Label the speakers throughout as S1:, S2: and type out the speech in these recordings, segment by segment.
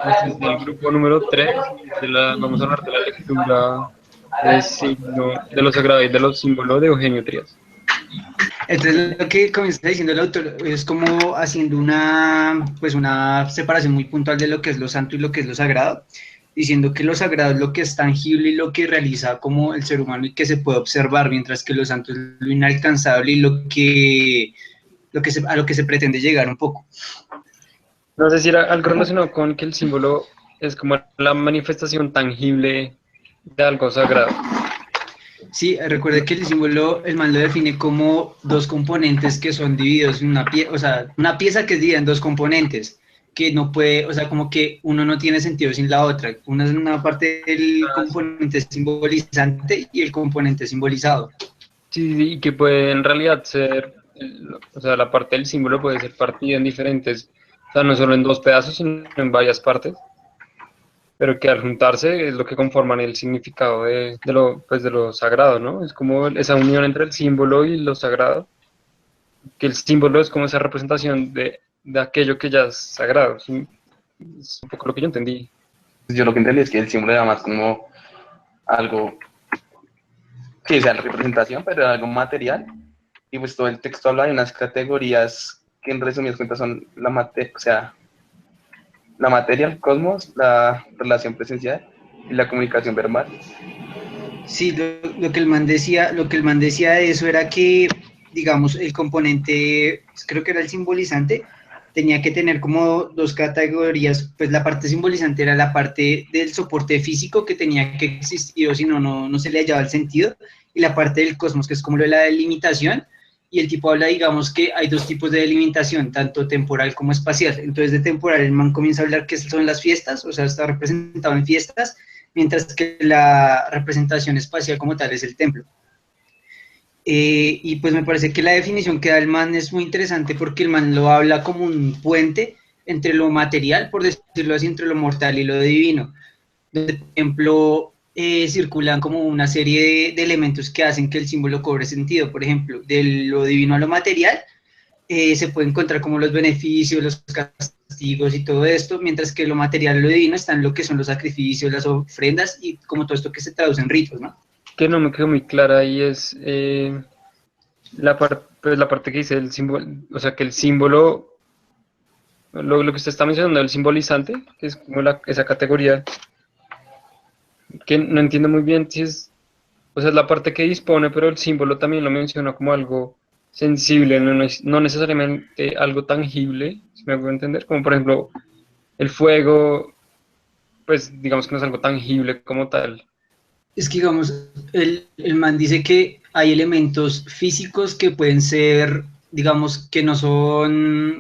S1: Este es el grupo número 3. Vamos a hablar de la lectura de, de lo sagrado y de los símbolos de Eugenio Trías.
S2: Entonces, lo que comienza diciendo el autor es como haciendo una separación muy puntual de lo que es lo santo y lo que es lo sagrado, diciendo que lo sagrado es lo que es tangible y lo que realiza como el ser humano y que se puede observar, mientras que lo santo es lo inalcanzable y a lo que se pretende llegar un poco.
S1: No sé si era algo relacionado con que el símbolo es como la manifestación tangible de algo sagrado.
S2: Sí, recuerde que el símbolo, el man lo define como dos componentes que son divididos en una pieza que es dividida en dos componentes, que no puede, o sea, como que uno no tiene sentido sin la otra. Una es una parte del
S1: Ah, sí.
S2: componente simbolizante y el componente simbolizado.
S1: Sí, sí, y que puede en realidad ser, o sea, la parte del símbolo puede ser partida en diferentes, o sea, no solo en dos pedazos, sino en varias partes, pero que al juntarse es lo que conforman el significado pues de lo sagrado, ¿no? Es como esa unión entre el símbolo y lo sagrado, que el símbolo es como esa representación de aquello que ya es sagrado, ¿sí? Es un poco lo que yo entendí.
S3: Yo lo que entendí es que el símbolo era más como algo, sí, o sea, representación, pero algo material. Y pues todo el texto habla de unas categorías que en resumidas cuentas son o sea, la materia, el cosmos, la relación presencial y la comunicación verbal.
S2: Sí, lo que el man decía de eso era que, digamos, el componente, creo que era el simbolizante, tenía que tener como dos categorías, pues la parte simbolizante era la parte del soporte físico que tenía que existir, o si no, no se le hallaba el sentido, y la parte del cosmos, que es como lo de la delimitación, y el tipo habla, digamos, que hay dos tipos de delimitación, tanto temporal como espacial. Entonces, de temporal, el man comienza a hablar que son las fiestas, o sea, está representado en fiestas, mientras que la representación espacial como tal es el templo. Y pues me parece que la definición que da el man es muy interesante porque el man lo habla como un puente entre lo material, por decirlo así, entre lo mortal y lo divino. Por ejemplo, circulan como una serie de elementos que hacen que el símbolo cobre sentido. Por ejemplo, de lo divino a lo material, se puede encontrar como los beneficios, los castigos y todo esto, mientras que lo material y lo divino están lo que son los sacrificios, las ofrendas y como todo esto que se traduce en ritos, ¿no?
S1: Que no me quedó muy clara ahí es pues la parte que dice el símbolo, o sea, que el símbolo, lo que usted está mencionando, el simbolizante, que es como esa categoría, que no entiendo muy bien si es, o sea, es la parte que dispone, pero el símbolo también lo menciona como algo sensible, no necesariamente algo tangible, si me hago entender, como por ejemplo el fuego, pues digamos que no es algo tangible como tal.
S2: Es que, digamos, el man dice que hay elementos físicos que pueden ser, digamos, que no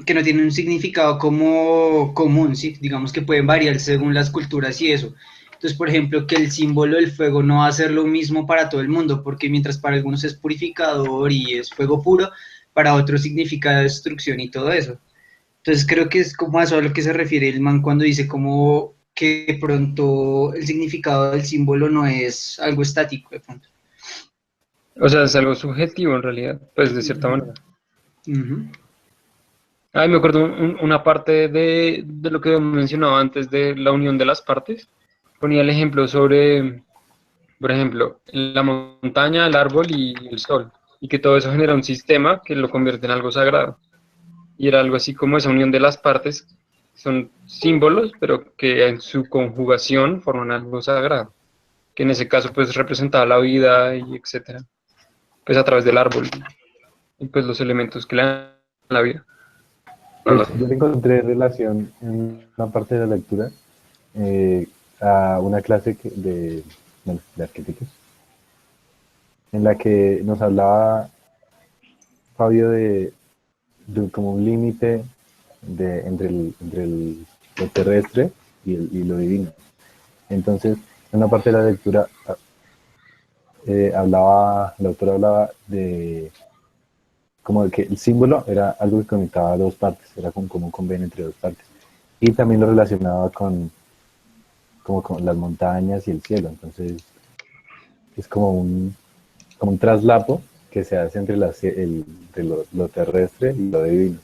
S2: tienen un significado como común, ¿sí? Digamos que pueden variar según las culturas y eso. Entonces, por ejemplo, que el símbolo del fuego no va a ser lo mismo para todo el mundo, porque mientras para algunos es purificador y es fuego puro, para otros significa destrucción y todo eso. Entonces creo que es como a eso a lo que se refiere el man cuando dice como que de pronto el significado del símbolo no es algo estático de pronto.
S1: O sea, es algo subjetivo en realidad, pues de cierta manera.
S2: Uh -huh.
S1: Ay, me acuerdo una parte de lo que mencionaba antes de la unión de las partes. Ponía el ejemplo sobre, por ejemplo, la montaña, el árbol y el sol. Y que todo eso genera un sistema que lo convierte en algo sagrado. Y era algo así como esa unión de las partes. Son símbolos, pero que en su conjugación forman algo sagrado. Que en ese caso pues representaba la vida y etcétera. Pues a través del árbol y pues los elementos que le dan la vida.
S4: De hecho, yo le encontré relación en una parte de la lectura a una clase bueno, de arquetipos, en la que nos hablaba Fabio de como un límite entre lo terrestre y lo divino. Entonces, en una parte de la lectura el autor hablaba de como de que el símbolo era algo que conectaba dos partes, era como un convenio entre dos partes. Y también lo relacionaba como con las montañas y el cielo. Entonces, es como un traslapo que se hace entre lo terrestre y lo divino.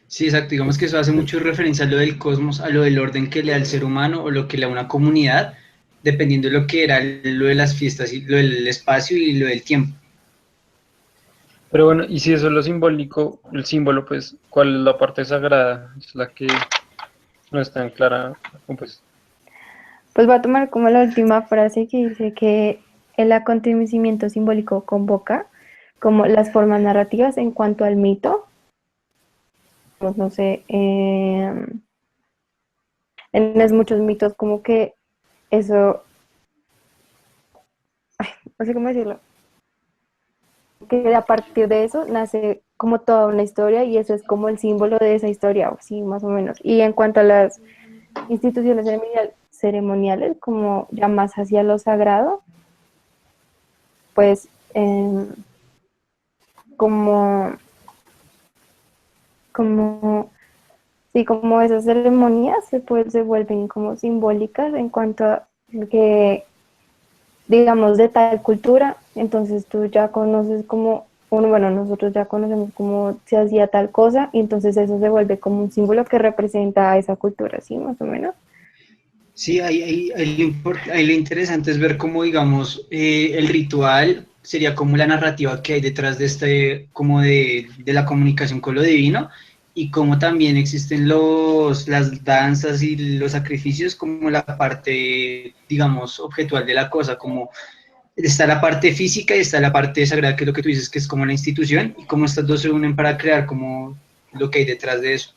S2: Sí, exacto. Digamos que eso hace mucho referencia a lo del cosmos, a lo del orden que le da el ser humano o lo que le da una comunidad, dependiendo de lo que era lo de las fiestas y lo del espacio y lo del tiempo.
S1: Pero bueno, y si eso es lo simbólico, el símbolo, pues, ¿cuál es la parte sagrada? Es la que no es tan clara, pues.
S5: Pues voy a tomar como la última frase que dice que el acontecimiento simbólico convoca como las formas narrativas en cuanto al mito. Pues no sé, en muchos mitos como que eso, no sé cómo decirlo, que a partir de eso nace como toda una historia y eso es como el símbolo de esa historia, o sí, más o menos. Y en cuanto a las instituciones ceremoniales, como ya más hacia lo sagrado, pues como, como, sí, como esas ceremonias se vuelven como simbólicas en cuanto a que, digamos, de tal cultura, entonces tú ya conoces como, bueno, nosotros ya conocemos cómo se hacía tal cosa, y entonces eso se vuelve como un símbolo que representa a esa cultura, ¿sí? Más o menos.
S2: Sí, ahí lo interesante es ver cómo, digamos, el ritual sería como la narrativa que hay detrás de como de la comunicación con lo divino, y cómo también existen las danzas y los sacrificios como la parte, digamos, objetual de la cosa, como está la parte física y está la parte sagrada, que es lo que tú dices, que es como la institución, y cómo estas dos se unen para crear como lo que hay detrás de eso.